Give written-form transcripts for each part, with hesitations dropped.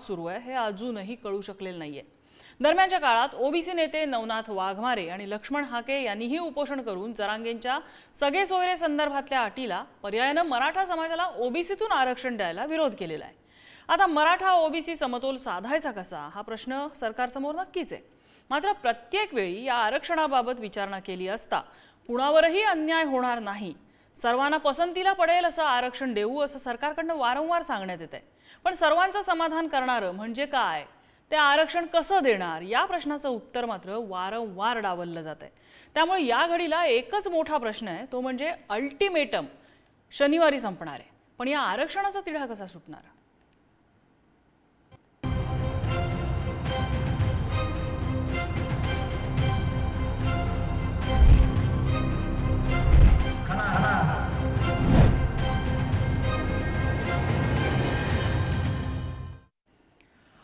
सुरू आहे हे अजूनही कळू शकलेलं नाहीये। दरम्यानच्या काळात ओबीसी नेते नवनाथ वाघमारे आणि लक्ष्मण हाके यांनीही उपोषण करून जरांगेंच्या सगळे सोयरे संदर्भातल्या अटीला पर्यायाने मराठा समाजाला ओबीसीतून आरक्षण द्यायला विरोध केलेला आहे। आता मराठा ओबीसी समतोल साधायचा कसा हा प्रश्न सरकारसमोर नक्कीच आहे। मात्र प्रत्येक वेळी या आरक्षणाबाबत विचारणा केली असता कुणावरही अन्याय होणार नाही, सर्वांना पसंतीला पडेल असं आरक्षण देऊ असं सरकारकडून वारंवार सांगण्यात येते। पण सर्वांचं समाधान करणारं म्हणजे काय, ते आरक्षण कसं देणार या प्रश्नाचं उत्तर मात्र वारंवार डावललं जातंय। त्यामुळे या घडीला एकच मोठा प्रश्न आहे, तो म्हणजे अल्टिमेटम शनिवारी संपणार आहे, पण या आरक्षणाचा तिढा कसा सुटणार।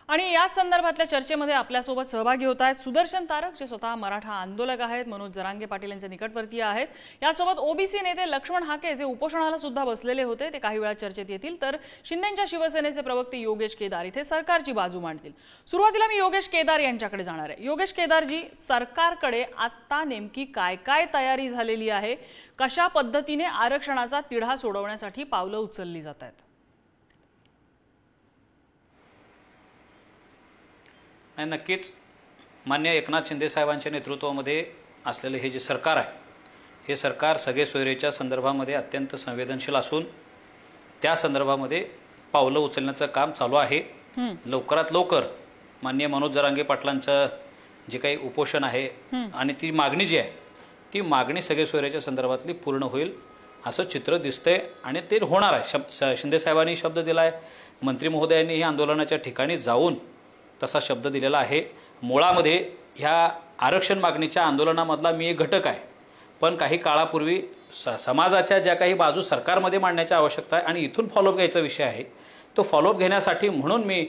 आणि याच संदर्भातल्या चर्चेमध्ये आपल्यासोबत सहभागी होत आहेत सुदर्शन तारक, जे स्वतः मराठा आंदोलक आहेत, मनोज जरांगे पाटील यांचे निकटवर्तीय आहेत। यासोबत ओबीसी नेते लक्ष्मण हाके, जे उपोषणाला सुद्धा बसलेले होते, ते काही वेळा चर्चेत येतील। तर शिंदेंच्या शिवसेनेचे प्रवक्ते योगेश केदार इथे सरकारची बाजू मांडतील। सुरुवातीला मी योगेश केदार यांच्याकडे जाणार आहे। योगेश केदारजी, सरकारकडे आता नेमकी काय काय तयारी झालेली आहे, कशा पद्धतीने आरक्षणाचा तिढा सोडवण्यासाठी पावलं उचलली जात आहेत? नक्कीच मान्य एकनाथ शिंदे साहेबांच्या नेतृत्वामध्ये असलेले हे जे सरकार आहे, हे सरकार सगळे सोयरेच्या संदर्भामध्ये अत्यंत संवेदनशील असून त्या संदर्भामध्ये पावलं उचलण्याचं काम चालू आहे। लवकरात लवकर मान्य मनोज जरांगे पाटलांचं जे काही उपोषण आहे आणि ती मागणी जी आहे, ती मागणी सगळे सोयरेच्या संदर्भातली पूर्ण होईल असं चित्र दिसतंय आणि ते होणार आहे। शिंदे साहेबांनी शब्द दिला आहे, मंत्री महोदयांनी ही आंदोलनाच्या ठिकाणी जाऊन तसा शब्द दिलेला आहे। मुळामध्ये ह्या आरक्षण मागणीच्या आंदोलनामधला मी एक घटक आहे, पण काही काळापूर्वी समाजाच्या ज्या काही बाजू सरकारमध्ये मांडण्याची आवश्यकता आहे आणि इथून फॉलोअप घ्यायचा विषय आहे, तो फॉलोअप घेण्यासाठी म्हणून मी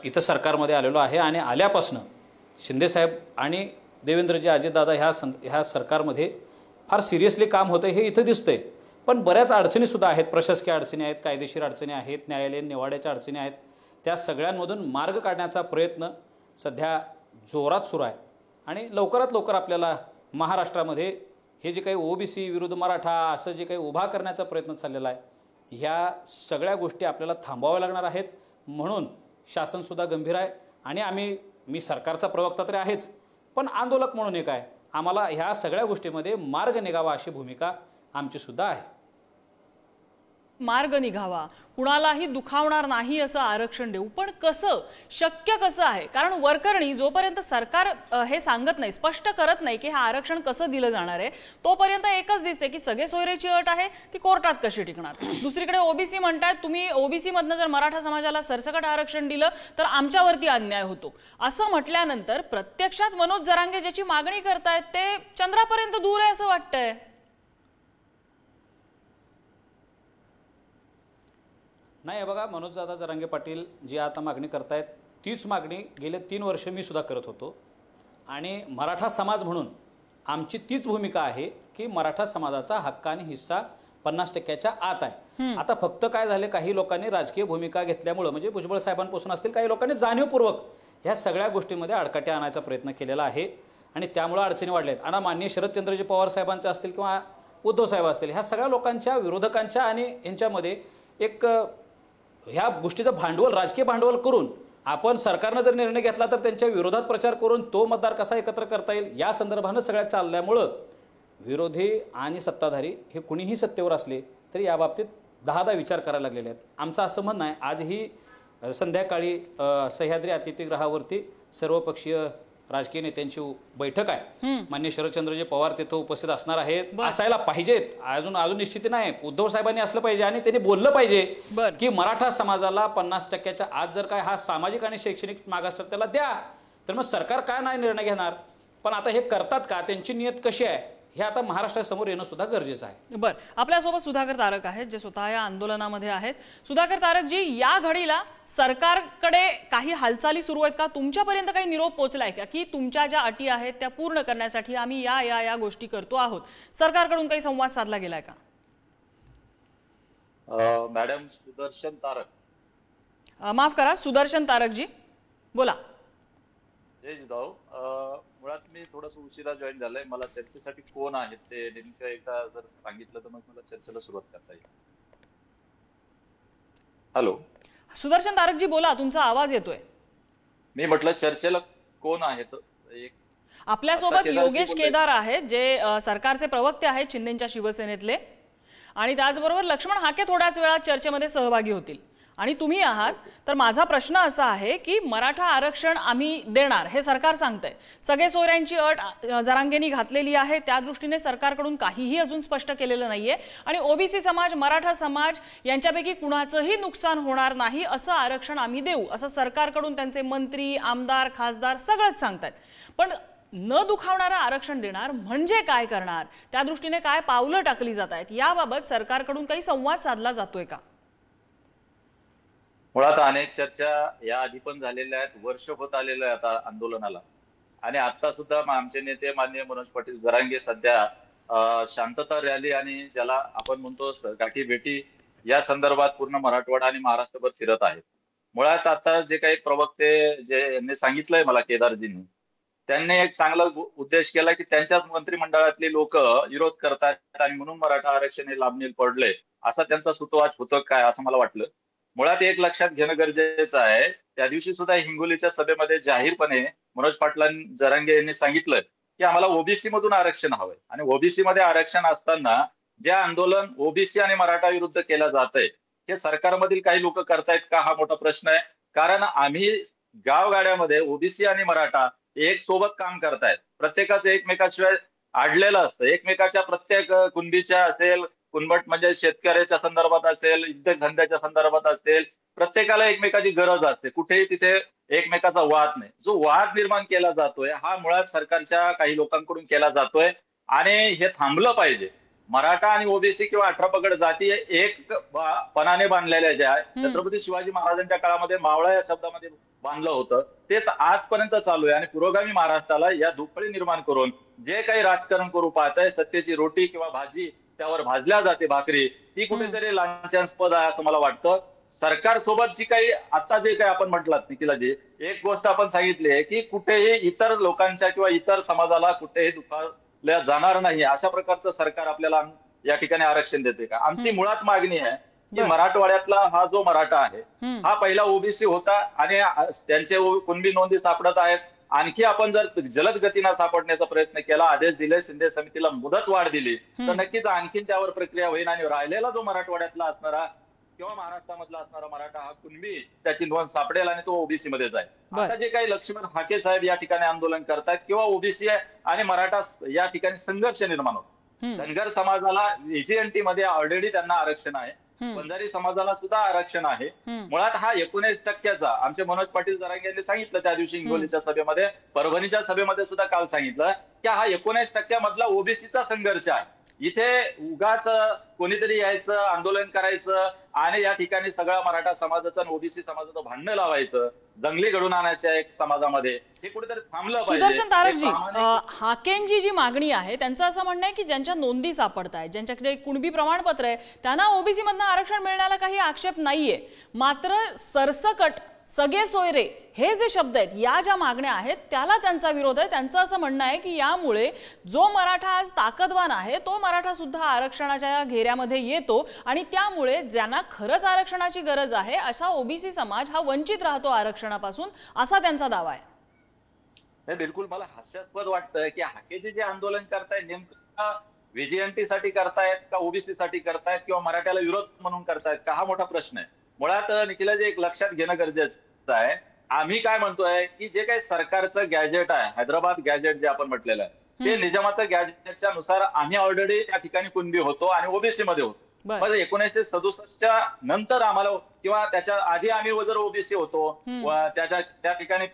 इथं सरकारमध्ये आलेलो आहे। आणि आल्यापासून शिंदेसाहेब आणि देवेंद्रजी अजितदादा ह्या सरकारमध्ये फार सिरियसली काम होतं हे इथं दिसतंय। पण बऱ्याच अडचणीसुद्धा आहेत, प्रशासकीय अडचणी आहेत, कायदेशीर अडचणी आहेत, न्यायालयीन निवाड्याच्या अडचणी आहेत। त्या सगळ्यांमधून मार्ग काढण्याचा प्रयत्न सध्या जोरात सुरू आहे आणि लवकरात लवकर आपल्याला महाराष्ट्रामध्ये हे जे काही ओबीसी विरुद्ध मराठा असं जे काही उभा करण्याचा प्रयत्न चाललेला आहे, ह्या सगळ्या गोष्टी आपल्याला थांबवाव्या लागणार आहेत। म्हणून शासनसुद्धा गंभीर आहे आणि मी सरकारचा प्रवक्ता तरी आहेच, पण आंदोलक म्हणून एक आहे, आम्हाला ह्या सगळ्या गोष्टीमध्ये मार्ग निघावा अशी भूमिका आमची सुद्धा आहे। मार्ग निघावा, कुणालाही दुखावणार नाही असं आरक्षण देऊ, पण कसं शक्य कसं आहे? कारण वरकरणी जोपर्यंत सरकार हे सांगत नाही, स्पष्ट करत नाही की हे आरक्षण कसं दिलं जाणार आहे, तोपर्यंत एकच दिसते की सगळे सोयरेची अट आहे ती कोर्टात कशी टिकणार। दुसरीकडे ओबीसी म्हणतात तुम्ही ओबीसी मधनं जर मराठा समाजाला सरसकट आरक्षण दिलं तर आमच्यावरती अन्याय होतो, असं म्हटल्यानंतर प्रत्यक्षात मनोज जरांगे ज्याची मागणी करतायत ते चंद्रापर्यंत दूर आहे असं वाटतंय। नाही बघा, मनोजदादा जरांगे पाटील जी आता मागणी करतायत तीच मागणी गेले 3 वर्ष मी सुद्धा करत होतो आणि मराठा समाज म्हणून आमची तीच भूमिका आहे की मराठा समाजाचा हक्क आणि हिस्सा 50% आत आहे। आता फक्त काय झाले, काही लोकांनी राजकीय भूमिका घेतल्यामुळे म्हणजे भुजबळ साहेबांपासून असतील काही लोकांनी जाणीवपूर्वक ह्या सगळ्या गोष्टींमध्ये आडकाठी आणायचा प्रयत्न केलेला आहे आणि त्यामुळे अडचणी वाढल्या आहेत। आणि माननीय शरदचंद्रजी पवार साहेबांचे असतील किंवा उद्धव साहेब असतील, ह्या सगळ्या लोकांच्या विरोधकांच्या आणि यांच्यामध्ये एक ह्या गोष्टीचं भांडवल, राजकीय भांडवल करून आपण सरकारने जर निर्णय घेतला तर त्यांच्या विरोधात प्रचार करून तो मतदार कसा एकत्र करता येईल या संदर्भाने सगळ्या चालल्यामुळं विरोधी आणि सत्ताधारी हे कुणीही सत्तेवर असले तरी याबाबतीत 10दा विचार करायला लागलेले आहेत। आमचं असं म्हणणं आहे, आजही संध्याकाळी सह्याद्री अतिथीगृहावरती सर्वपक्षीय राजकीय नेत्यांची बैठक आहे। माननीय शरदचंद्रजी पवार तिथं उपस्थित असणार आहेत, असायला पाहिजेत, अजून निश्चिती नाही। उद्धव साहेबांनी असलं पाहिजे आणि त्यांनी बोललं पाहिजे की मराठा समाजाला 50% आत जर काय हा सामाजिक आणि शैक्षणिक मागास त्याला द्या, तर मग सरकार काय नाही निर्णय घेणार। पण आता हे करतात का, त्यांची नियत कशी आहे हे आता महाराष्ट्रासमोर येणं सुद्धा गरजेचं आहे। बरं, आपल्यासोबत सुधाकर तारक आहेत जे स्वतः या आंदोलनामध्ये आहेत। सुधाकर तारक जी, या घडीला सरकारकडे काही हालचाली सुरू आहेत का? तुमच्यापर्यंत काही निरोप पोहोचलाय का की तुमच्या ज्या अटी आहेत त्या पूर्ण करण्यासाठी आम्ही या गोष्टी करतो आहोत, सरकारकडून काही संवाद साधला गेलाय का? मॅडम सुदर्शन तारक, माफ करा, सुदर्शन तारकजी बोला. जय जिजाऊ. मुळात मी थोडस उशिरा जॉईन झालंय. मला चर्चेसाठी कोण आहेत ते नेमकं एकदा जर सांगितलं तर मग मला चर्चेला सुरुवात करता येईल. हॅलो, सुदर्शन तारकजी बोला, तुमचा आवाज येतोय. मी म्हटलं चर्चेला कोण आहेत? एक आपल्यासोबत आता केदारजी योगेश बोलले. केदार आहेत, जे सरकारचे प्रवक्ते आहेत शिंदेच्या शिवसेनेतले, आणि त्याचबरोबर लक्ष्मण हाके थोड्याच वेळात चर्चेमध्ये सहभागी होतील, आणि तुम्ही आहात. तर माझा प्रश्न असा आहे की मराठा आरक्षण आम्ही देणार हे सरकार सांगतंय. सगळे सोयऱ्यांची अट जरांगेंनी घातलेली आहे, त्या दृष्टीने सरकारकडून काहीही अजून स्पष्ट केलेलं नाहीये. आणि ओबीसी समाज, मराठा समाज यांच्यापैकी कुणाचंही नुकसान होणार नाही असं आरक्षण आम्ही देऊ, असं सरकारकडून त्यांचे मंत्री, आमदार, खासदार सगळंच सांगतात. पण न दुखावणारं आरक्षण देणार म्हणजे काय करणार, त्या दृष्टीने काय पावलं टाकली जात आहेत, याबाबत सरकारकडून काही संवाद साधला जातोय का? मुळात अनेक चर्चा या आधी पण झालेल्या आहेत. वर्ष होत आलेलं आहे आता आंदोलनाला. आणि आता सुद्धा आमचे नेते माननीय मनोज पाटील जरांगे सध्या शांतता रॅली आणि ज्याला आपण म्हणतो गाठी भेटी या संदर्भात पूर्ण मराठवाडा आणि महाराष्ट्रभर फिरत आहेत. मुळात आता जे काही प्रवक्ते जे यांनी सांगितलंय मला, केदारजींनी, त्यांनी एक चांगला उद्देश केला की त्यांच्याच मंत्रिमंडळातली लोक विरोध करतात आणि म्हणून मराठा आरक्षण हे लांबणीला पडलंय, असा त्यांचा सुतोवाच होतं काय असं मला वाटलं. मुळात एक लक्षात घेणं गरजेचं आहे. त्या दिवशी सुद्धा हिंगोलीच्या सभेमध्ये जाहीरपणे मनोज पाटील जरांगे यांनी सांगितलं की आम्हाला ओबीसी मधून आरक्षण हवंय. आणि ओबीसी मध्ये आरक्षण असताना जे आंदोलन ओबीसी आणि मराठा विरुद्ध केलं जातंय हे सरकारमधील काही लोक करतायत का, हा मोठा प्रश्न आहे. कारण आम्ही गावगाड्यामध्ये ओबीसी आणि मराठा एक सोबत काम करतायत. प्रत्येकाचं एकमेकाशिवाय आडलेलं असतं. एकमेकाच्या प्रत्येक कुणबीच्या असेल, कुणबट म्हणजे शेतकऱ्याच्या संदर्भात असेल, उद्योगधंद्याच्या संदर्भात असेल, प्रत्येकाला एकमेकाची गरज असते. कुठेही तिथे एकमेकाचा वाद नाही. जो वाद निर्माण केला जातोय हा मुळात सरकारच्या काही लोकांकडून केला जातोय आणि हे थांबलं पाहिजे. मराठा आणि ओबीसी किंवा 18 पगड जाती एक पणाने बांधलेल्या ज्या छत्रपती शिवाजी महाराजांच्या काळामध्ये मावळा या शब्दामध्ये बांधलं होतं, तेच आजपर्यंत चालू आहे. आणि पुरोगामी महाराष्ट्राला या धुपळी निर्माण करून जे काही राजकारण करू पाहत आहे, सत्तेची रोटी किंवा भाजी त्यावर भाजल्या जाते भाकरी, ती कुठेतरी लांछनास्पद आहे असं मला वाटतं. सरकार सोबत जी काही आता जे काही आपण म्हटलात निखिलाजी, एक गोष्ट आपण सांगितली आहे की कुठेही इतर लोकांच्या किंवा इतर समाजाला कुठेही दुखावल्या जाणार नाही अशा प्रकारचं सरकार आपल्याला या ठिकाणी आरक्षण देते का? आमची मुळात मागणी आहे की मराठवाड्यातला हा जो मराठा आहे हा पहिला ओबीसी होता आणि त्यांचे कुणबी नोंदी सापडत आहेत. आणखी आपण जर जलद गतीनं सापडण्याचा प्रयत्न केला, आदेश दिले, शिंदे समितीला मुदत वाढ दिली, तर नक्कीच आणखी त्यावर प्रक्रिया होईल. आणि राहिलेला जो मराठवाड्यातला असणारा किंवा महाराष्ट्रामधला असणारा मराठा हा कुणबी त्याची नोंद सापडेल आणि तो ओबीसी मध्ये जाईल. आता जे काही लक्ष्मण हाके साहेब या ठिकाणी आंदोलन करतात किंवा ओबीसी आणि मराठा या ठिकाणी संघर्ष निर्माण होतो. धनगर समाजाला एजीएनटी मध्ये ऑलरेडी त्यांना आरक्षण आहे, बंजारी समाजाला सुद्धा आरक्षण आहे. मुळात हा 19% आमचे मनोज पाटील जरांगे यांनी सांगितलं त्या दिवशी हिंगोलीच्या सभेमध्ये, परभणीच्या सभेमध्ये सुद्धा काल सांगितलं की हा 19% मधला ओबीसीचा संघर्ष आहे. इथे उगाच कोणीतरी यायचं, आंदोलन करायचं आणि या ठिकाणी सगळ्या मराठा समाजाचं आणि ओबीसी समाजाचं भांडणं लावायचं, दंगली घडून आणायच्या एक समाजामध्ये, हे कुठेतरी थांबलं पाहिजे. सुदर्शन तारकजी, हाकेंची जी मागणी आहे त्यांचं असं म्हणणं आहे की ज्यांच्या नोंदी सापडत आहेत, ज्यांच्याकडे कुणबी प्रमाणपत्र आहे, त्यांना ओबीसी मधनं आरक्षण मिळण्याला काही आक्षेप नाहीये. मात्र सरसकट सगळे सोयरे हे जे शब्द आहेत, या ज्या मागण्या आहेत त्याला त्यांचा विरोध आहे. त्यांचं असं म्हणणं आहे की यामुळे जो मराठा आज ताकदवान आहे तो मराठा सुद्धा आरक्षणाच्या घेऱ्यामध्ये येतो आणि त्यामुळे ज्यांना खरंच आरक्षणाची गरज आहे असा ओबीसी समाज हा वंचित राहतो आरक्षणापासून, असा त्यांचा दावा आहे. हे बिलकुल मला हास्यास्पद वाटतं की हाकेचे जे आंदोलन करतायत नेमकं व्हीजीएनटी साठी करतायत का ओबीसी साठी करतायत किंवा मराठ्याला विरोध म्हणून करतायत का, हा मोठा प्रश्न आहे. मुळात निखिला जे एक लक्षात घेणं गरजेचं आहे, आम्ही काय म्हणतोय की जे काही सरकारचं गॅजेट आहे, हैदराबाद गॅजेट जे आपण म्हटलेलं आहे, ते निजामाचं गॅजेटच्या नुसार आम्ही ऑलरेडी त्या ठिकाणी कुणबी होतो आणि ओबीसी मध्ये होतो. मग 1967 नंतर आम्हाला किंवा त्याच्या आधी आम्ही जर ओबीसी होतो, त्या ठिकाणी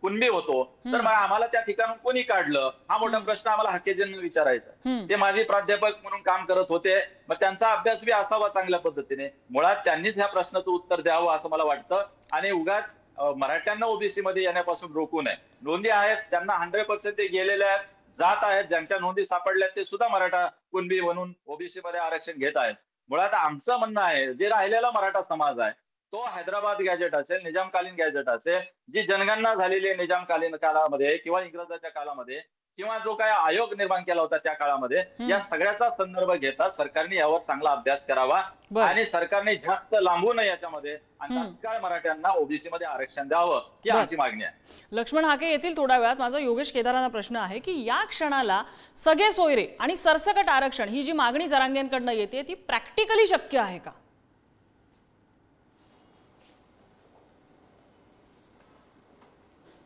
कुणबी होतो, तर मग आम्हाला त्या ठिकाणून कोणी काढलं, हा मोठा प्रश्न आम्हाला हाकेजींना विचारायचा. ते माझे प्राध्यापक म्हणून काम करत होते, मग त्यांचा अभ्यास बी असावा चांगल्या पद्धतीने. मुळात त्यांनीच ह्या प्रश्नाचं उत्तर द्यावं असं मला वाटतं. आणि उगाच मराठ्यांना ओबीसी मध्ये येण्यापासून रोखू नये. नोंदी आहेत त्यांना 100% ते गेलेले आहेत, जात आहेत, ज्यांच्या नोंदी सापडल्या ते सुद्धा मराठा कुणबी म्हणून ओबीसी मध्ये आरक्षण घेत आहेत. मुळात आमचं म्हणणं आहे जे राहिलेला मराठा समाज आहे तो हैदराबाद गॅजेट असेल, निजामकालीन गॅजेट असेल, जी जनगणना झालेली आहे निजामकालीन काळामध्ये किंवा इंग्रजाच्या काळामध्ये, किंवा जो काय आयोग निर्माण केला होता त्या काळामध्ये, या सगळ्याचा संदर्भ घेता सरकारने यावर चांगला अभ्यास करावा आणि सरकारने जास्त लांबू नये याच्यामध्ये आणि तात्काळ मराठ्यांना ओबीसी मध्ये आरक्षण द्यावं ही आमची मागणी आहे. लक्ष्मण हाके येतील थोड्या वेळात. माझा योगेश केदारांना प्रश्न आहे की या क्षणाला सगळे सोयरे आणि सरसकट आरक्षण ही जी मागणी जरांगेंकडनं येते ती प्रॅक्टिकली शक्य आहे का?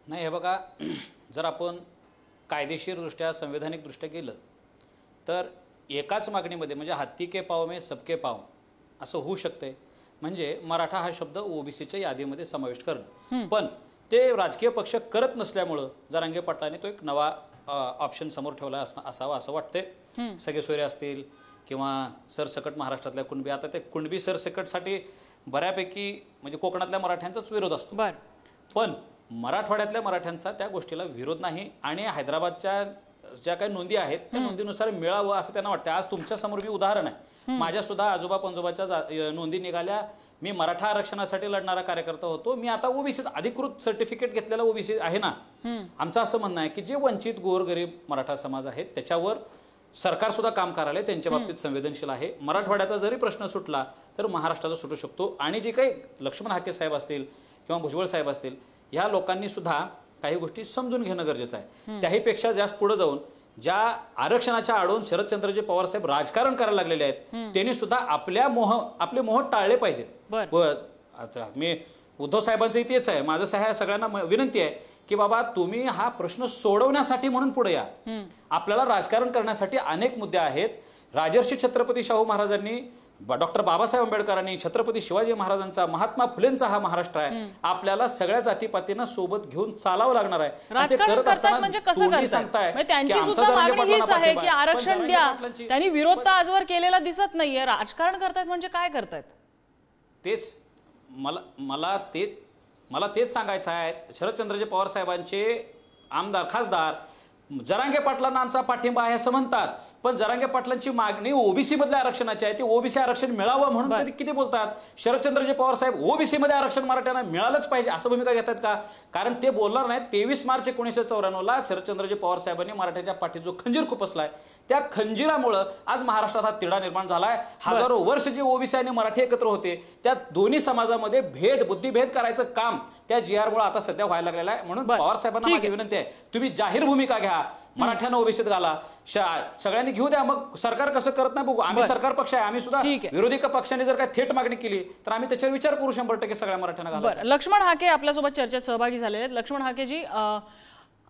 नाही, हे बघा, जर आपण कायदेशीरदृष्ट्या संवैधानिकदृष्ट्या गेलं तर एकाच मागणीमध्ये म्हणजे हत्ती के पाव में सबके पाव असं होऊ शकते. म्हणजे मराठा हा शब्द ओबीसीच्या यादीमध्ये समाविष्ट करणं, पण ते राजकीय पक्ष करत नसल्यामुळं जरांगे पाटलांनी तो एक नवा ऑप्शन समोर ठेवला असावा असं वाटते. सगळे सोयरे असतील किंवा सरसकट महाराष्ट्रातल्या कुणबी, आता ते कुणबी सरसकटसाठी बऱ्यापैकी म्हणजे कोकणातल्या मराठ्यांचाच विरोध असतो, पण मराठवाड्यातल्या मराठ्यांचा त्या गोष्टीला विरोध नाही. आणि हैदराबादच्या ज्या काही नोंदी आहेत त्या नोंदीनुसार मिळावं असं त्यांना वाटतं. आज तुमच्या समोर मी उदाहरण आहे, माझ्या सुद्धा आजोबा पंजोबाच्या नोंदी निघाल्या. मी मराठा आरक्षणासाठी लढणारा कार्यकर्ता होतो. मी आता ओबीसी अधिकृत सर्टिफिकेट घेतलेला ओबीसी आहे ना. आमचं असं म्हणणं आहे की जे वंचित गोरगरीब मराठा समाज आहेत त्याच्यावर सरकार सुद्धा काम करायला त्यांच्या बाबतीत संवेदनशील आहे. मराठवाड्याचा जरी प्रश्न सुटला तर महाराष्ट्राचा सुटू शकतो. आणि जे काही लक्ष्मण हाके साहेब असतील किंवा भुजबळ साहेब असतील, ह्या लोकांनी सुद्धा काही गोष्टी समजून घेणं गरजेचं आहे. त्याहीपेक्षा जास्त पुढे जाऊन ज्या आरक्षणाच्या आडून शरदचंद्रजी पवार साहेब राजकारण करायला लागलेले आहेत त्यांनी सुद्धा आपले मोह टाळले पाहिजेत. आता मी उद्धव साहेबांचं तेच आहे, माझं सगळ्यांना विनंती आहे की बाबा तुम्ही हा प्रश्न सोडवण्यासाठी म्हणून पुढे या. आपल्याला राजकारण करण्यासाठी अनेक मुद्दे आहेत. राजर्षी छत्रपती शाहू महाराजांनी, डॉक्टर बाबासाहेब आंबेडकरांनी, छत्रपती शिवाजी महाराजांचा, महात्मा फुलेंचा हा महाराष्ट्र आहे. आपल्याला सगळ्या जातीपातींना सोबत घेऊन चालावं लागणार आहे. राजकारण करतात म्हणजे कसं करताय? त्यांची सुद्धा मागणी हीच आहे की आरक्षण द्या. त्यांनी विरोध तर आजवर केलेला दिसत नाहीये. राजकारण करतायत म्हणजे काय करतायत? तेच मला तेच सांगायचं आहे. शरदचंद्रजी पवार साहेबांचे आमदार खासदार जरांगे पाटलांना आमचा पाठिंबा आहे असं म्हणतात, पण जरांगे पाटलांची मागणी ओबीसी मधल्या आरक्षणाची आहे. ते ओबीसी आरक्षण मिळावं म्हणून कधी किती बोलतात. शरदचंद्रजी पवार साहेब ओबीसी मध्ये आरक्षण मराठ्यांना मिळालंच पाहिजे असं भूमिका घेतात का? कारण ते बोलणार नाहीत. 23 मार्च 1994 शरदचंद्रजी पवार साहेबांनी मराठ्याच्या पाठीत जो खंजीर खुपसलाय त्या खंजीरामुळे आज महाराष्ट्रात हा तिढा निर्माण झालाय. हजारो वर्ष जे ओबीसी आणि मराठी एकत्र होते त्या दोन्ही समाजामध्ये बुद्धिभेद करायचं काम त्या GR मुळे आता सध्या व्हायला लागलेलं आहे. म्हणून पवार साहेबांना माझी विनंती आहे, तुम्ही जाहीर भूमिका घ्या, मराठ्यांना ओबीसीत घाला, सगळ्यांनी घेऊ द्या. मग सरकार कसं करत नाही बघू. आम्ही सरकार पक्ष आहे, आम्ही सुद्धा विरोधी पक्षाने जर काही थेट मागणी केली तर आम्ही त्याच्यावर विचार करू 100% सगळ्या मराठ्यांना घाला. लक्ष्मण हाके आपल्यासोबत चर्चेत सहभागी झालेले आहेत. लक्ष्मण हाकेजी,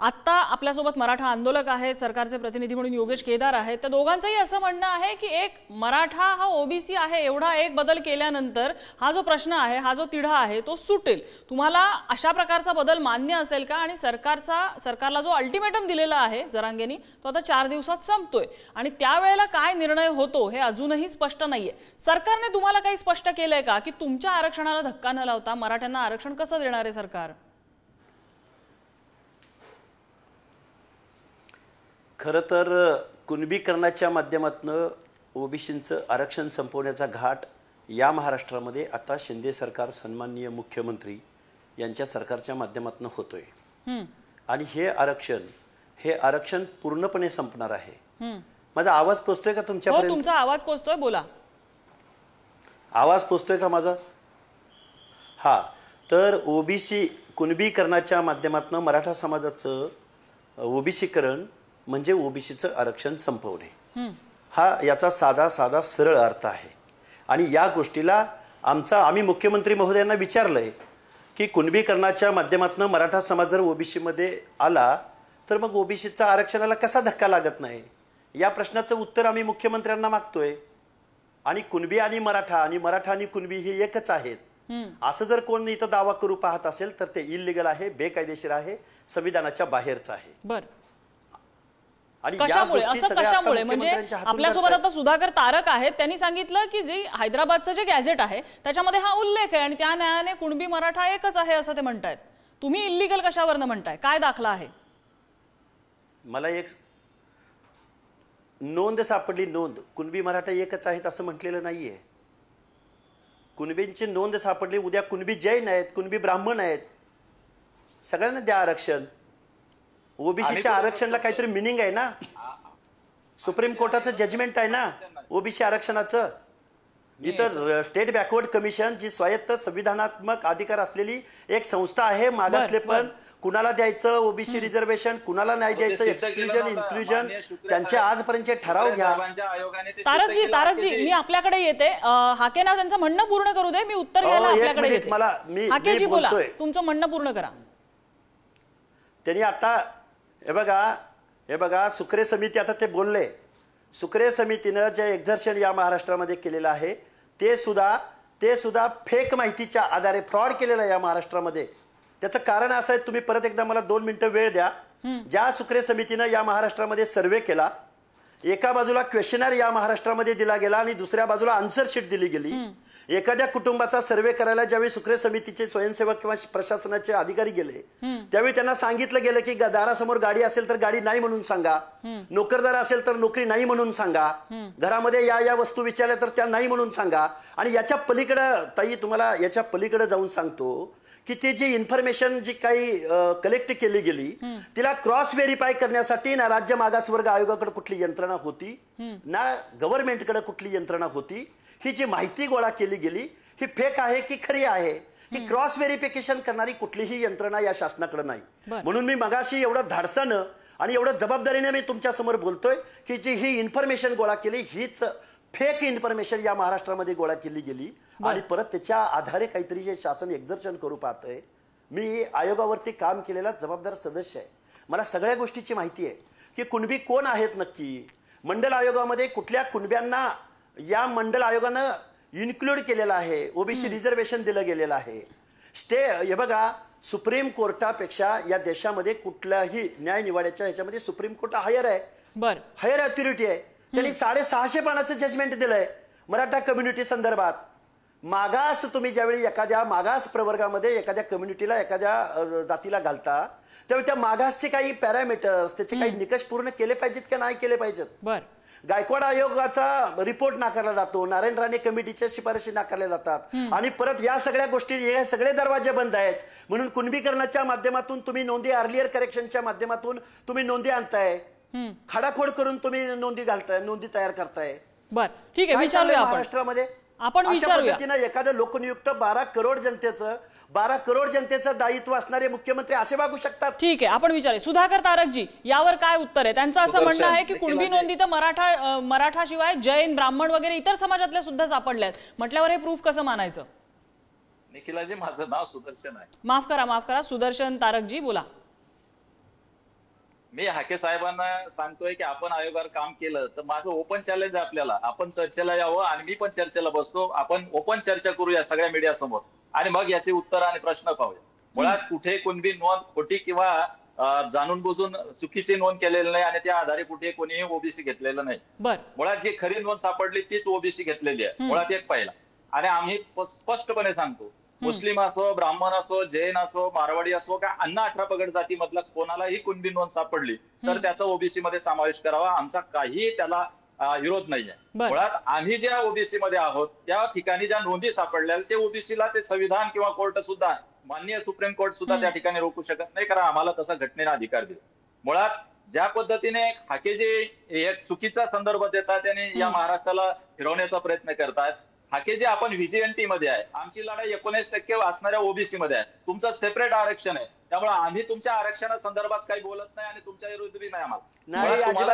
आता आपल्यासोबत मराठा आंदोलक आहेत, सरकारचे प्रतिनिधी म्हणून योगेश केदार आहेत. त्या दोघांचंही असं म्हणणं आहे की एक मराठा हा ओबीसी आहे, एवढा एक बदल केल्यानंतर हा जो प्रश्न आहे, हा जो तिढा आहे तो सुटेल. तुम्हाला अशा प्रकारचा बदल मान्य असेल का? आणि सरकारला जो अल्टिमेटम दिलेला आहे जरांगेंनी तो आता 4 दिवसात संपतोय आणि त्यावेळेला काय निर्णय होतो हे अजूनही स्पष्ट नाहीये. सरकारने तुम्हाला काही स्पष्ट केलंय का की तुमच्या आरक्षणाला धक्का न लावता मराठ्यांना आरक्षण कसं देणार आहे सरकार? खरं तर कुणबीकरणाच्या माध्यमातून ओबीसींचं आरक्षण संपवण्याचा घाट या महाराष्ट्रामध्ये आता शिंदे सरकार, सन्माननीय मुख्यमंत्री यांच्या सरकारच्या माध्यमातून होतोय. आणि हे आरक्षण पूर्णपणे संपणार आहे. माझा आवाज पोचतोय का तुमच्यापर्यंत? तुमचा आवाज पोचतोय, बोला. आवाज पोचतोय का माझा? हा, तर ओबीसी कुणबीकरणाच्या माध्यमातून मराठा समाजाचं ओबीसीकरण म्हणजे ओबीसीचं आरक्षण संपवणे, हा याचा साधा सरळ अर्थ आहे. आणि या गोष्टीला आम्ही मुख्यमंत्री महोदयांना विचारलंय की कुणबीकरणाच्या माध्यमातून मराठा समाज जर ओबीसी मध्ये आला तर मग ओबीसीच्या आरक्षणाला कसा धक्का लागत नाही, या प्रश्नाचं उत्तर आम्ही मुख्यमंत्र्यांना मागतोय. आणि कुणबी आणि मराठा आणि कुणबी हे एकच आहेत असं जर कोण इथं दावा करू पाहत असेल तर ते इल्लीगल आहे, बेकायदेशीर आहे, संविधानाच्या बाहेरचं आहे. बरं, कशामुळे म्हणजे आपल्यासोबत आता सुधाकर तारक आहेत, त्यांनी सांगितलं की जे हैदराबादचं जे गॅजेट आहे त्याच्यामध्ये हा उल्लेख आहे आणि त्या न्यायाने कुणबी मराठा एकच आहे असं ते म्हणतायत. तुम्ही इल्लीगल कशावरनं म्हणताय? काय दाखला आहे? मला एक नोंद सापडली, नोंद कुणबी मराठा एकच आहेत असं म्हटलेलं नाहीये. कुणबींची नोंद सापडली, उद्या कुणबी जैन आहेत, कुणबी ब्राह्मण आहेत, सगळ्यांना द्या आरक्षण. ओबीसीच्या आरक्षणाला काहीतरी मिनिंग आहे ना, सुप्रीम कोर्टाचं जजमेंट आहे ना ओबीसी आरक्षणाचं. इतर स्टेट बॅकवर्ड कमिशन जी स्वायत्त संविधानात्मक अधिकार असलेली एक संस्था आहे, मागासले पण कुणाला द्यायचं ओबीसी रिझर्वेशन, कुणाला नाही द्यायचं, एक्सक्लुजन इन्क्लुजन, त्यांचे आजपर्यंतचे ठराव घ्या. तारकजी मी आपल्याकडे येते. हाकेना त्यांचं म्हणणं पूर्ण करू दे, मी उत्तर घ्यायला आपल्याकडे येते. हाकेजी बोला, तुमचं म्हणणं पूर्ण करा. त्यांनी आता हे बघा सुक्रे समिती, आता ते बोलले, सुक्रे समितीनं जे एक्झर्शन या महाराष्ट्रामध्ये केलेलं आहे ते सुद्धा फेक माहितीच्या आधारे फ्रॉड केलेलं आहे या महाराष्ट्रामध्ये. त्याचं कारण असं आहे, तुम्ही परत एकदा मला 2 मिनिटं वेळ द्या. ज्या सुक्रे समितीनं या महाराष्ट्रामध्ये सर्वे केला, एका बाजूला क्वेश्चनर या महाराष्ट्रामध्ये दिला गेला आणि दुसऱ्या बाजूला आन्सर शीट दिली गेली. एखाद्या कुटुंबाचा सर्वे करायला ज्यावेळी सुक्रे समितीचे स्वयंसेवक किंवा प्रशासनाचे अधिकारी गेले त्यावेळी त्यांना सांगितलं गेलं की दारासमोर गाडी असेल तर गाडी नाही म्हणून सांगा, नोकरदार असेल तर नोकरी नाही म्हणून सांगा, घरामध्ये या वस्तू विचारल्या तर त्या नाही म्हणून सांगा. आणि याच्या पलीकडे ताई, तुम्हाला याच्या पलीकडे जाऊन सांगतो की ते जी इन्फॉर्मेशन जी काही कलेक्ट केली गेली तिला क्रॉस व्हेरीफाय करण्यासाठी ना राज्य मागासवर्ग आयोगाकडे कुठली यंत्रणा होती ना गव्हर्नमेंटकडे कुठली यंत्रणा होती. ही जी माहिती गोळा केली गेली ही फेक आहे की खरी आहे ही क्रॉस व्हेरिफिकेशन करणारी कुठलीही यंत्रणा या शासनाकडे नाही. म्हणून मी मगाशी एवढं धाडसानं आणि एवढं जबाबदारीने मी तुमच्या समोर बोलतोय की जी ही इन्फॉर्मेशन गोळा केली हीच फेक इन्फॉर्मेशन या महाराष्ट्रामध्ये गोळा केली गेली आणि परत त्याच्या आधारे काहीतरी जे शासन एक्झर्शन करू पाहतंय. मी आयोगावरती काम केलेला जबाबदार सदस्य आहे, मला सगळ्या गोष्टीची माहिती आहे की कुणबी कोण आहेत नक्की, मंडल आयोगामध्ये कुठल्या कुणब्यांना या मंडल आयोगानं इन्क्लूड केलेलं आहे, ओबीसी रिझर्वेशन दिलं गेलेलं आहे. हे बघा, सुप्रीम कोर्टापेक्षा या देशामध्ये कुठल्याही न्याय निवाड्याच्या ह्याच्यामध्ये सुप्रीम कोर्ट हायर आहे, हायर ऑथॉरिटी आहे. त्यांनी 650 पानाचं जजमेंट दिलंय मराठा कम्युनिटी संदर्भात. मागास तुम्ही ज्यावेळी एखाद्या मागास प्रवर्गामध्ये एखाद्या कम्युनिटीला एखाद्या जातीला घालता त्यावेळी त्या मागासचे काही पॅरामीटर्स त्याचे काही निकष पूर्ण केले पाहिजेत का नाही केले पाहिजेत. गायकवाड आयोगाचा रिपोर्ट नाकारला जातो, नारायण राणे कमिटीच्या शिफारशी नाकारल्या जातात आणि परत या सगळ्या गोष्टी, हे सगळे दरवाजे बंद आहेत. म्हणून कुणबीकरणाच्या माध्यमातून तुम्ही नोंदी, अर्लियर करेक्शनच्या माध्यमातून तुम्ही नोंदी आणताय, खाडाखोड करून तुम्ही नोंदी घालताय, नोंदी तयार करताय. बरं, ठीक आहे, विचारूया महाराष्ट्रामध्ये आपण पद्धतीनं एखादं लोकनियुक्त 12 करोड जनतेचं दायित्व असणारे मुख्यमंत्री असे वागू शकतात. ठीक आहे, आपण विचारूया. सुधाकर तारकजी, यावर काय उत्तर आहे? त्यांचं असं म्हणणं आहे की कुणबी नोंदी तर मराठा शिवाय जैन, ब्राह्मण वगैरे इतर समाजातल्या सुद्धा सापडल्यात, म्हटल्यावर हे प्रूफ कसं मानायचं? निखिलाजी, माझं नाव सुदर्शन आहे. माफ करा, सुदर्शन तारकजी बोला. मी हाके साहेबांना सांगतोय की आपण आयोगावर काम केलं तर माझं ओपन चॅलेंज आहे आपल्याला, आपण चर्चेला यावं आणि मी पण चर्चेला बसतो, आपण ओपन चर्चा करूया सगळ्या मीडिया समोर आणि मग याची उत्तर आणि प्रश्न पाहूया. मुळात कुठे कुणबी नोंद खोटी किंवा जाणून बुजून चुकीची नोंद केलेली नाही आणि त्या आधारे कुठे कोणीही ओबीसी घेतलेलं नाही. मुळात जी खरी नोंद सापडली तीच ओबीसी घेतलेली आहे, मुळात एक पहिला. आणि आम्ही स्पष्टपणे सांगतो, मुस्लिम असो, ब्राह्मण असो, जैन असो, मारवाडी असो, का अन्य 18 पगड जातीमधला कोणालाही कुणबी नोंद सापडली तर त्याचा ओबीसी मध्ये समावेश करावा, आमचा काही त्याला विरोध नाहीये. मुळात आम्ही ज्या ओबीसी मध्ये आहोत त्या ठिकाणी ज्या नोंदी सापडल्या ते ओबीसीला ते संविधान किंवा कोर्ट सुद्धा, माननीय सुप्रीम कोर्ट सुद्धा त्या ठिकाणी रोखू शकत नाही, कारण आम्हाला तसा घटनेला अधिकार दिला. मुळात ज्या पद्धतीने हाके जे एक चुकीचा संदर्भ देतात त्याने या महाराष्ट्राला फिरवण्याचा प्रयत्न करतात. हाके जे आपण व्हीजीएनटी मध्ये आहे, आमची लढाई 19% वाचणाऱ्या ओबीसी मध्ये आहे, तुमचं सेपरेट आरक्षण आहे, त्यामुळे आम्ही तुमच्या आरक्षणासंदर्भात काही बोलत नाही आणि तुमच्या विरुद्ध बी नाही. आम्हाला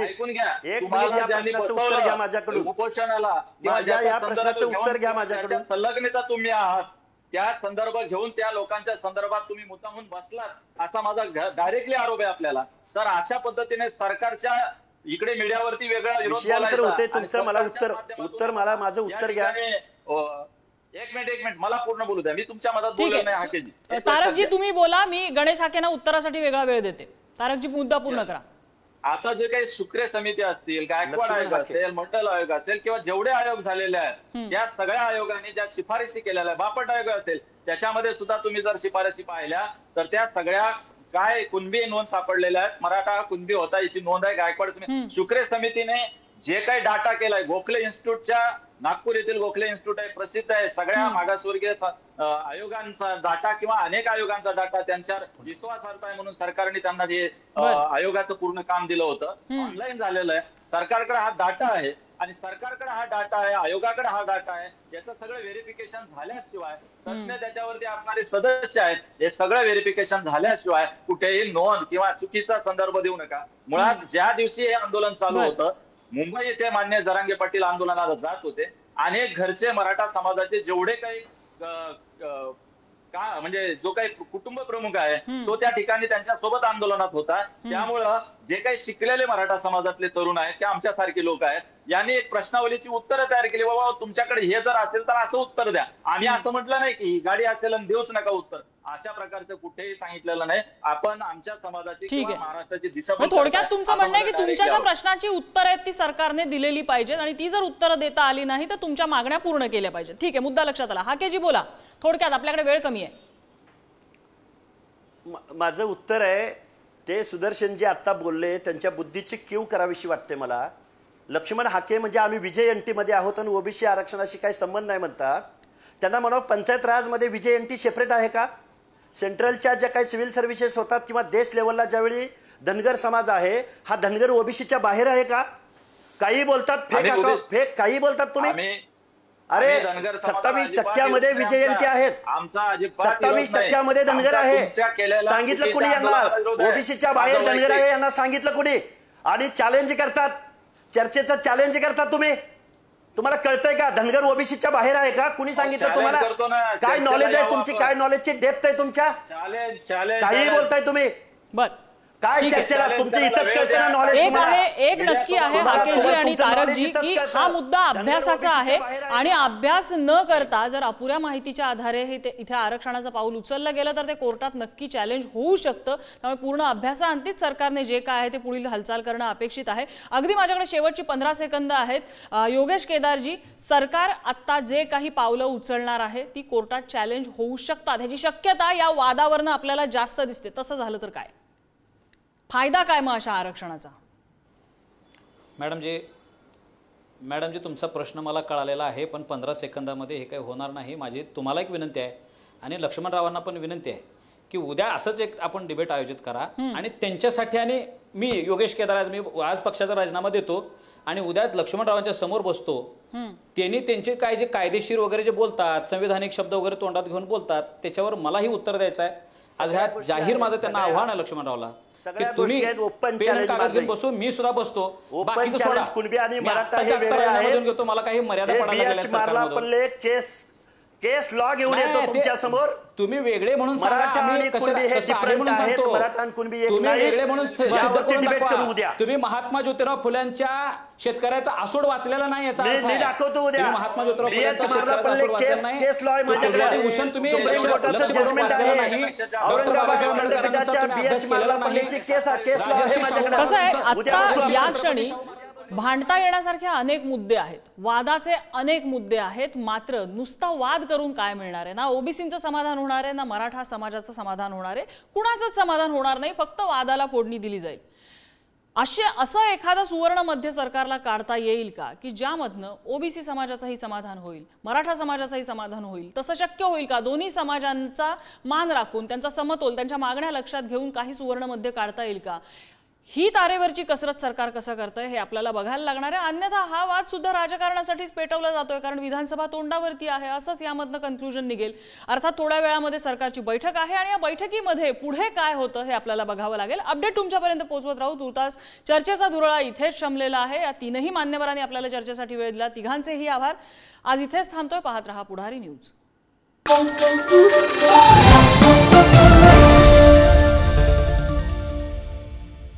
ऐकून घ्या, तुम्हाला ज्यांनी बसवलं उपोषणाला किंवा संलग्नता तुम्ही आहात त्या संदर्भ घेऊन त्या लोकांच्या संदर्भात तुम्ही मुद्दामून बसलात असा माझा डायरेक्टली आरोप आहे आपल्याला. तर अशा पद्धतीने सरकारच्या इकडे मीडियावरती वेगळा विरोध होते तुमचं. मला उत्तर मला माझं उत्तर घ्या. एक मिनिट मला पूर्ण बोलू द्या, मी तुमच्या मदत बोलत नाही. हाकेजी, तारकजी तुम्ही बोला, मी गणेश हाकेंना उत्तरासाठी वेगळा वेळ देते. तारकजी मुद्दा पूर्ण करा. आता जे काही सुक्रे समिती असतील, गायकवाड आयोग असेल, मंडल आयोग असेल किंवा जेवढे आयोग झालेले आहेत त्या सगळ्या आयोगाने ज्या शिफारसी केलेल्या आहेत, बापट आयोग असेल त्याच्यामध्ये सुद्धा तुम्ही जर शिफारसी पाहिल्या तर त्या सगळ्या काय कुणबी नोंद सापडलेल्या आहेत. मराठा कुणबी होता याची नोंद आहे. गायकवाड सुक्रे समितीने जे काही डाटा केलाय, गोखले इन्स्टिट्यूटच्या नागपूर येथील गोखले इन्स्टिट्यूट आहे, प्रसिद्ध आहे. सगळ्या मागासवर्गीय आयोगांचा डाटा किंवा अनेक आयोगांचा डाटा त्यांच्यावर विश्वासार्हता आहे म्हणून सरकारने त्यांना जे आयोगाचं पूर्ण काम दिलं होतं ऑनलाईन झालेलं आहे. सरकारकडे हा डाटा आहे आणि सरकारकडे हा डाटा आहे, आयोगाकडे हा डाटा आहे. याचं सगळं व्हेरिफिकेशन झाल्याशिवाय तज्ञ त्याच्यावरती असणारे सदस्य आहेत, हे सगळं व्हेरिफिकेशन झाल्याशिवाय कुठेही नोंद किंवा चुकीचा संदर्भ देऊ नका. मुळात ज्या दिवशी हे आंदोलन चालू होतं, मुंबई येथे मान्य जरांगे पाटील आंदोलनाला जात होते. अनेक घरचे मराठा समाजाचे जेवढे काही म्हणजे जो काही कुटुंब प्रमुख आहे तो त्या ठिकाणी त्यांच्या सोबत आंदोलनात होता. त्यामुळं जे काही शिकलेले मराठा समाजातले तरुण आहेत किंवा आमच्यासारखे लोक आहेत, यांनी एक प्रश्नावलीची उत्तरं तयार केली. बाबा तुमच्याकडे हे जर असेल तर असं उत्तर द्या. आम्ही असं म्हटलं नाही की ही गाडी असेल आणि देऊच नका उत्तर, अशा प्रकारचं कुठेही सांगितलेलं नाही. आपण आमच्या समाजाची किंवा महाराष्ट्राची दिशा थोडक्यात तुमचं म्हणणं आहे की तुमच्या ज्या प्रश्नाची उत्तरं आहेत ती सरकारने दिलेली पाहिजेत आणि ती जर उत्तरं देता आली नाही तर तुमच्या मागण्या पूर्ण केल्या पाहिजेत. ठीक आहे, मुद्दा लक्षात आला. हाकेजी बोला थोडक्यात, आपल्याकडे वेळ कमी आहे. माझं उत्तर आहे ते सुदर्शनजी आता बोलले त्यांच्या बुद्धीची कीव करावीशी वाटते मला. लक्ष्मण हाके म्हणजे आम्ही विजय एनटी मध्ये आहोत आणि ओबीसी आरक्षणाशी काही संबंध नाही म्हणतात. त्यांना म्हणावं पंचायत राजमध्ये विजय एनटी सेपरेट आहे का? सेंट्रलच्या ज्या काही सिव्हिल सर्व्हिसेस होतात किंवा देश लेवलला ज्यावेळी धनगर समाज आहे, हा धनगर ओबीसीच्या बाहेर आहे का? काही बोलतात फेक, काही बोलतात तुम्ही. अरे 27% विजय एनटी आहेत, 27% धनगर आहे. सांगितलं कुणी यांना ओबीसीच्या बाहेर धनगर आहे? यांना सांगितलं कुणी? आणि चॅलेंज करतात, चर्चेचं चॅलेंज करतात तुम्ही. तुम्हाला कळतंय का धनगर ओबीसीच्या बाहेर आहे का? कुणी सांगितलं तुम्हाला? काय नॉलेज आहे तुमची? काय नॉलेजची डेप्थ आहे तुमच्या? काही बोलताय तुम्ही. बर, काय चर्चेला तुमचं इथंच कळतं ना नॉलेज. एक नक्की आहे हाकेजी आणि तारकजी की हा मुद्दा अभ्यासाचा आहे आणि अभ्यास न करता जर अपुऱ्या माहितीच्या आधारे हे इथे आरक्षणाचं पाऊल उचललं गेलं तर ते कोर्टात नक्की चॅलेंज होऊ शकतं. त्यामुळे पूर्ण अभ्यासाअंतीच सरकारने जे काय आहे ते पुढील हालचाल करणं अपेक्षित आहे. अगदी माझ्याकडे शेवटची 15 सेकंद आहेत. योगेश केदारजी, सरकार आता जे काही पावलं उचलणार आहे ती कोर्टात चॅलेंज होऊ शकतात, ह्याची शक्यता या वादावरनं आपल्याला जास्त दिसते. तसं झालं तर काय फायदा काय मग अशा आरक्षणाचा? मॅडमजी तुमचा प्रश्न मला कळालेला आहे, पण 15 सेकंदामध्ये हे काही होणार नाही. माझी तुम्हाला एक विनंती आहे आणि लक्ष्मणरावांना पण विनंती आहे की उद्या असंच एक आपण डिबेट आयोजित करा आणि त्यांच्यासाठी. आणि मी योगेश केदार मी आज पक्षाचा राजीनामा देतो आणि उद्या लक्ष्मणरावांच्या समोर बसतो. त्यांनी त्यांचे काय जे कायदेशीर वगैरे जे बोलतात, संविधानिक शब्द वगैरे तोंडात घेऊन बोलतात, त्याच्यावर मलाही उत्तर द्यायचं आहे. आज ह्या जाहीर माझं त्यांना आव्हान आहे लक्ष्मणरावला की तुम्ही कागद घेऊन बसू, मी सुद्धा बसतो. बाकीचं सोडा, घेतो, मला काही मर्यादा पडायला केस लॉ घेऊन येतो तुमच्या समोर. तुम्ही वेगळे म्हणून तुम्ही वेगळे म्हणून सिद्ध करून दाखवा. तुम्ही महात्मा ज्योतिराव फुल्यांच्या शेतकऱ्याचा आसूड वाचलेला नाही याचा अर्थ आहे. दाखवतो उद्या महात्मा ज्योतिराव फुल्यांच्या शेतकऱ्याचा आसूड वाचलेला नाही. भूषण तुम्ही जजमेंट आहे. औरंगाबाद खंडपीठाच्या बीएच मारलापल्लीची केस आहे. कसं आहे आता या क्षणी भांडता येण्यासारखे अनेक मुद्दे आहेत, वादाचे अनेक मुद्दे आहेत. मात्र नुसता वाद करून काय मिळणार आहे? ना ओबीसींचं समाधान होणार आहे, ना मराठा समाजाचं समाधान होणार आहे, कुणाचंच समाधान होणार नाही. फक्त वादाला फोडणी दिली जाईल. असं एखादा सुवर्ण मध्य सरकारला काढता येईल का की ज्यामधनं ओबीसी समाजाचंही समाधान होईल, मराठा समाजाचंही समाधान होईल? तसं शक्य होईल का? दोन्ही समाजांचा मान राखून, त्यांचा समतोल, त्यांच्या मागण्या लक्षात घेऊन काही सुवर्ण मध्य काढता येईल का? ही तारेवरची कसरत सरकार कसं करतंय हे आपल्याला बघायला लागणार आहे. अन्यथा हा वाद सुद्धा राजकारणासाठीच पेटवला जातोय, कारण विधानसभा तोंडावरती आहे, असंच यामधनं कन्क्लुजन निघेल. अर्थात थोड्या वेळामध्ये सरकारची बैठक आहे आणि या बैठकीमध्ये पुढे काय होतं हे आपल्याला बघावं लागेल. अपडेट तुमच्यापर्यंत पोहोचवत राहू. तुर्तास चर्चेचा धुरळा इथेच शमलेला आहे. या तीनही मान्यवरांनी आपल्याला चर्चेसाठी वेळ दिला, तिघांचेही आभार. आज इथेच थांबतोय. पाहत रहा पुढारी न्यूज.